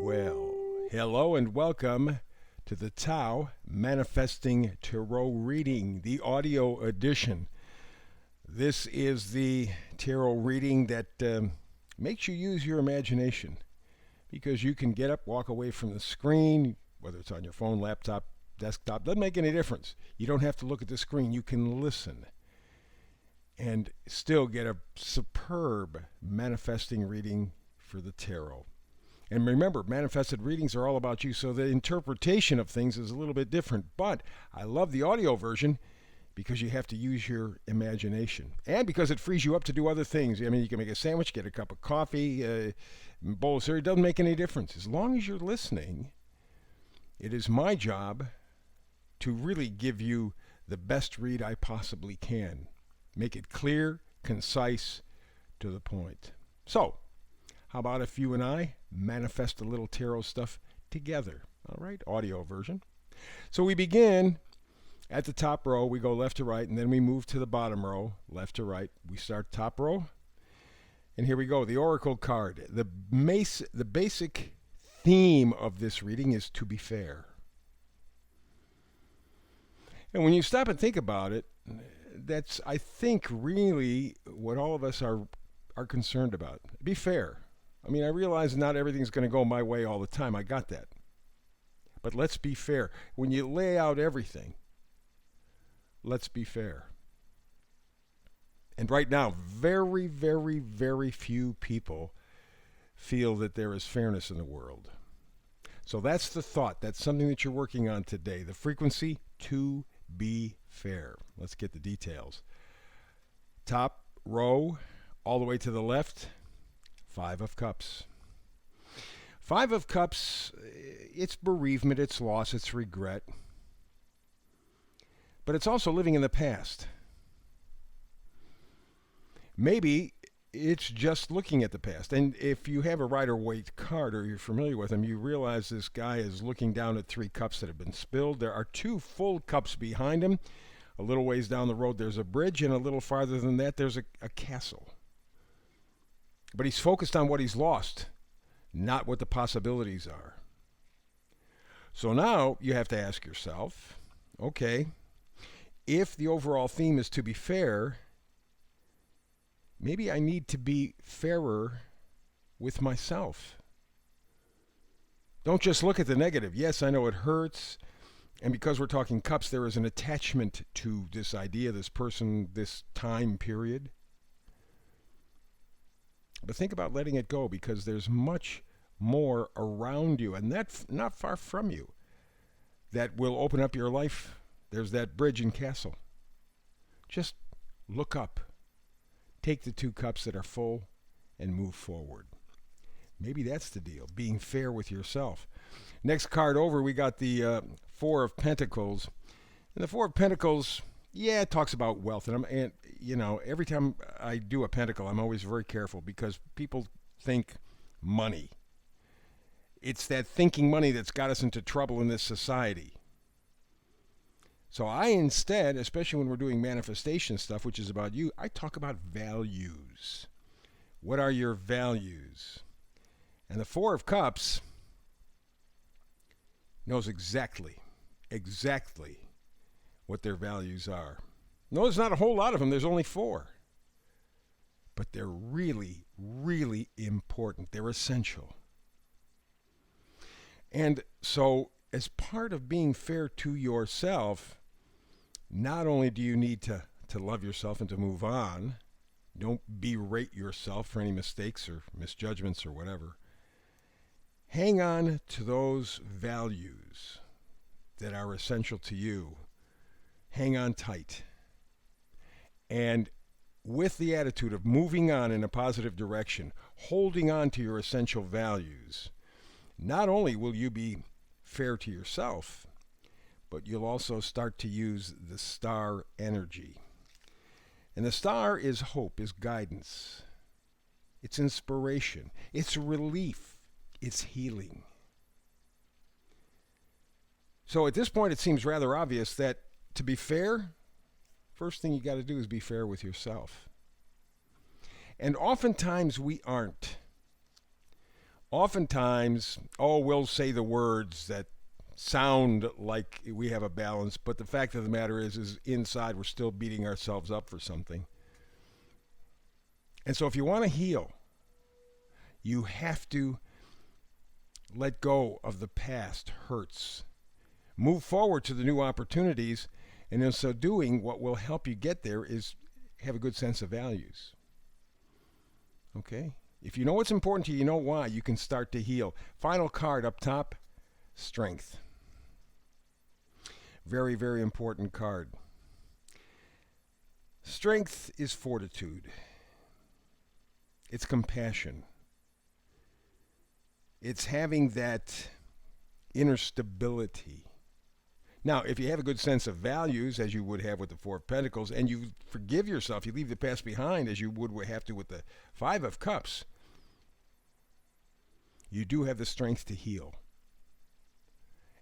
Well, hello and welcome to the Tao Manifesting Tarot Reading, the audio edition. This is the tarot reading that makes you use your imagination because you can get up, walk away from the screen, whether it's on your phone, laptop, desktop, doesn't make any difference. You don't have to look at the screen, you can listen and still get a superb manifesting reading for the tarot. And remember, manifested readings are all about you, so the interpretation of things is a little bit different. But I love the audio version because you have to use your imagination. And because it frees you up to do other things. I mean, you can make a sandwich, get a cup of coffee, a bowl of cereal. It doesn't make any difference. As long as you're listening, it is my job to really give you the best read I possibly can. Make it clear, concise, to the point. So, how about if you and I manifest a little tarot stuff together? All right, audio version. So we begin at the top row. We go left to right, and then we move to the bottom row, left to right. We start top row, and here we go. The Oracle card. The basic theme of this reading is to be fair. And when you stop and think about it, that's, I think, really what all of us are concerned about. Be fair. I mean, I realize not everything's going to go my way all the time. I got that. But let's be fair. When you lay out everything, let's be fair. And right now, very, very, very few people feel that there is fairness in the world. So that's the thought. That's something that you're working on today. The frequency, to be fair. Let's get the details. Top row, all the way to the left. Five of Cups. Five of Cups, it's bereavement, it's loss, it's regret. But it's also living in the past. Maybe it's just looking at the past. And if you have a Rider-Waite card or you're familiar with him, you realize this guy is looking down at three cups that have been spilled. There are two full cups behind him. A little ways down the road, there's a bridge, and a little farther than that, there's a castle. But he's focused on what he's lost, not what the possibilities are. So now you have to ask yourself, okay, if the overall theme is to be fair, maybe I need to be fairer with myself. Don't just look at the negative. Yes, I know it hurts. And because we're talking cups, there is an attachment to this idea, this person, this time period. But think about letting it go, because there's much more around you, and that's not far from you, that will open up your life. There's that bridge and castle. Just look up. Take the two cups that are full and move forward. Maybe that's the deal, being fair with yourself. Next card over, we got the Four of Pentacles. And the Four of Pentacles, yeah, it talks about wealth. And you know, every time I do a pentacle, I'm always very careful because people think money. It's that thinking money that's got us into trouble in this society. So I instead, especially when we're doing manifestation stuff, which is about you, I talk about values. What are your values? And the Four of Cups knows exactly what their values are. No, there's not a whole lot of them. There's only four. But they're really, really important. They're essential. And so, as part of being fair to yourself, not only do you need to love yourself and to move on, don't berate yourself for any mistakes or misjudgments or whatever. Hang on to those values that are essential to you. Hang on tight. And with the attitude of moving on in a positive direction, holding on to your essential values, not only will you be fair to yourself, but you'll also start to use the star energy. And the star is hope, is guidance. It's inspiration. It's relief. It's healing. So at this point, it seems rather obvious that to be fair, first thing you got to do is be fair with yourself. And oftentimes we aren't. Oftentimes, we'll say the words that sound like we have a balance, but the fact of the matter is inside we're still beating ourselves up for something. And so if you want to heal, you have to let go of the past hurts. Move forward to the new opportunities, and in so doing, what will help you get there is have a good sense of values. Okay? If you know what's important to you, you know why, you can start to heal. Final card up top, strength. Very, very important card. Strength is fortitude. It's compassion. It's having that inner stability. Now, if you have a good sense of values, as you would have with the Four of Pentacles, and you forgive yourself, you leave the past behind, as you would have to with the Five of Cups, you do have the strength to heal.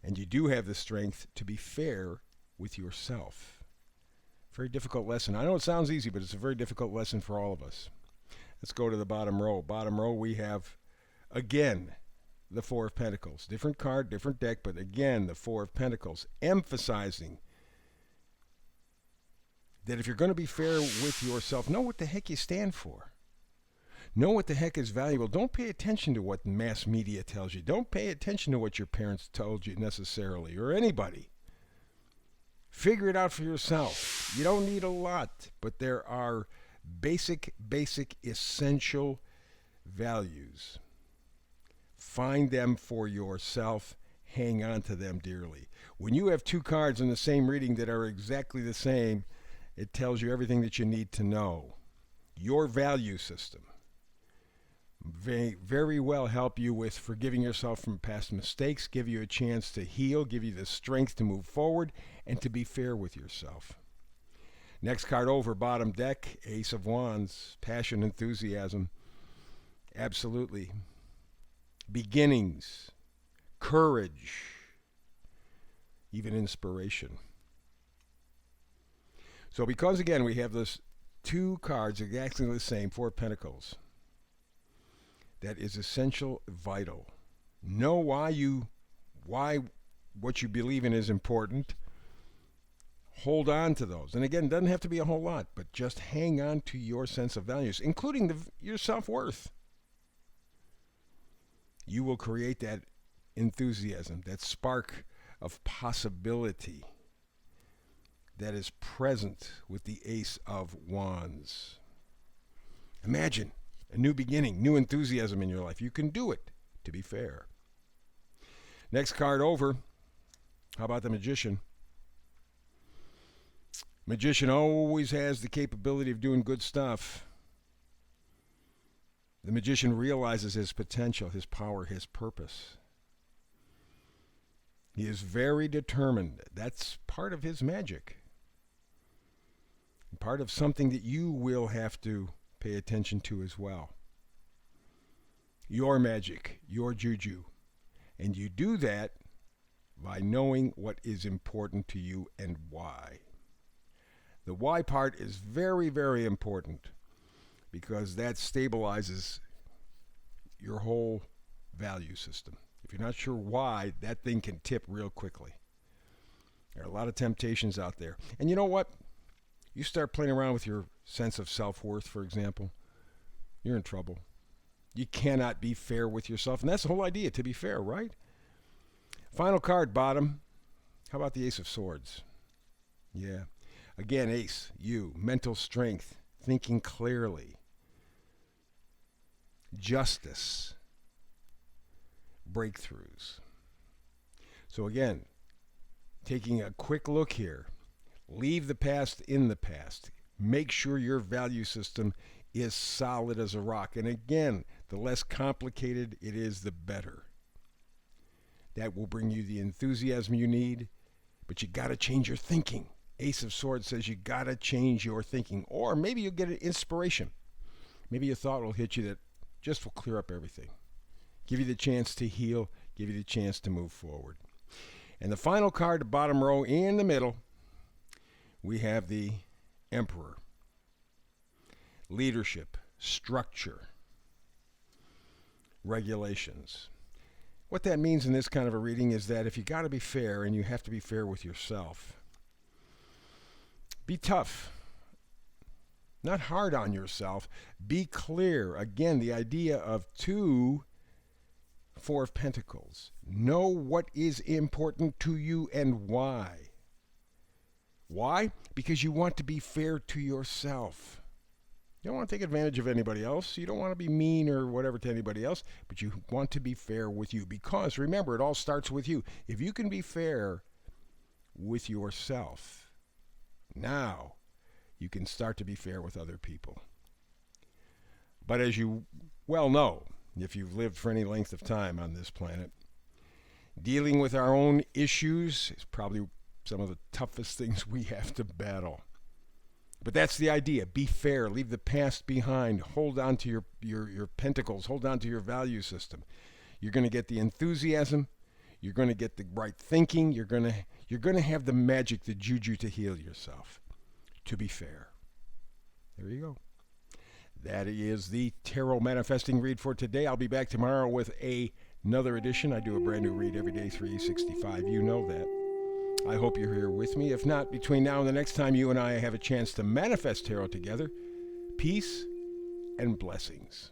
And you do have the strength to be fair with yourself. Very difficult lesson. I know it sounds easy, but it's a very difficult lesson for all of us. Let's go to the bottom row. Bottom row, we have, again, the Four of Pentacles. Different card, different deck, but again, the Four of Pentacles, emphasizing that if you're going to be fair with yourself, know what the heck you stand for. Know what the heck is valuable. Don't pay attention to what mass media tells you. Don't pay attention to what your parents told you necessarily, or anybody. Figure it out for yourself. You don't need a lot, but there are basic, essential values. Find them for yourself. Hang on to them dearly. When you have two cards in the same reading that are exactly the same, it tells you everything that you need to know. Your value system may very well help you with forgiving yourself from past mistakes, give you a chance to heal, give you the strength to move forward, and to be fair with yourself. Next card over, bottom deck, Ace of Wands, passion, enthusiasm. Absolutely. Beginnings, courage, even inspiration. So because, again, we have those two cards exactly the same, Four of Pentacles, that is essential, vital. Know why what you believe in is important. Hold on to those. And again, it doesn't have to be a whole lot, but just hang on to your sense of values, including your self-worth. You will create that enthusiasm, that spark of possibility that is present with the Ace of Wands. Imagine a new beginning, new enthusiasm in your life. You can do it, to be fair. Next card over. How about the Magician? Magician always has the capability of doing good stuff. The Magician realizes his potential, his power, his purpose. He is very determined. That's part of his magic. Part of something that you will have to pay attention to as well. Your magic, your juju. And you do that by knowing what is important to you and why. The why part is very, very important because that stabilizes your whole value system. If you're not sure why, that thing can tip real quickly. There are a lot of temptations out there. And you know what? You start playing around with your sense of self-worth, for example, you're in trouble. You cannot be fair with yourself. And that's the whole idea, to be fair, right? Final card, bottom. How about the Ace of Swords? Yeah. Again, Ace, you, mental strength, thinking clearly, justice, breakthroughs. So again, taking a quick look here, leave the past in the past. Make sure your value system is solid as a rock. And again, the less complicated it is, the better. That will bring you the enthusiasm you need, but you got to change your thinking. Ace of Swords says you got to change your thinking, or maybe you'll get an inspiration. Maybe a thought will hit you that just will clear up everything. Give you the chance to heal, give you the chance to move forward. And the final card, the bottom row in the middle, we have the Emperor. Leadership, structure, regulations. What that means in this kind of a reading is that if you got to be fair, and you have to be fair with yourself, be tough. Not hard on yourself. Be clear. Again, the idea of 2, 4 of Pentacles. Know what is important to you and why. Why? Because you want to be fair to yourself. You don't want to take advantage of anybody else. You don't want to be mean or whatever to anybody else, but you want to be fair with you. Because remember, it all starts with you. If you can be fair with yourself, now you can start to be fair with other people. But as you well know, if you've lived for any length of time on this planet, dealing with our own issues is probably some of the toughest things we have to battle. But that's the idea. Be fair. Leave the past behind. Hold on to your pentacles. Hold on to your value system. You're going to get the enthusiasm. You're going to get the right thinking. You're going to have the magic, the juju to heal yourself. To be fair. There you go. That is the Tarot Manifesting read for today. I'll be back tomorrow with another edition. I do a brand new read every day, 365. You know that. I hope you're here with me. If not, between now and the next time you and I have a chance to manifest tarot together, peace and blessings.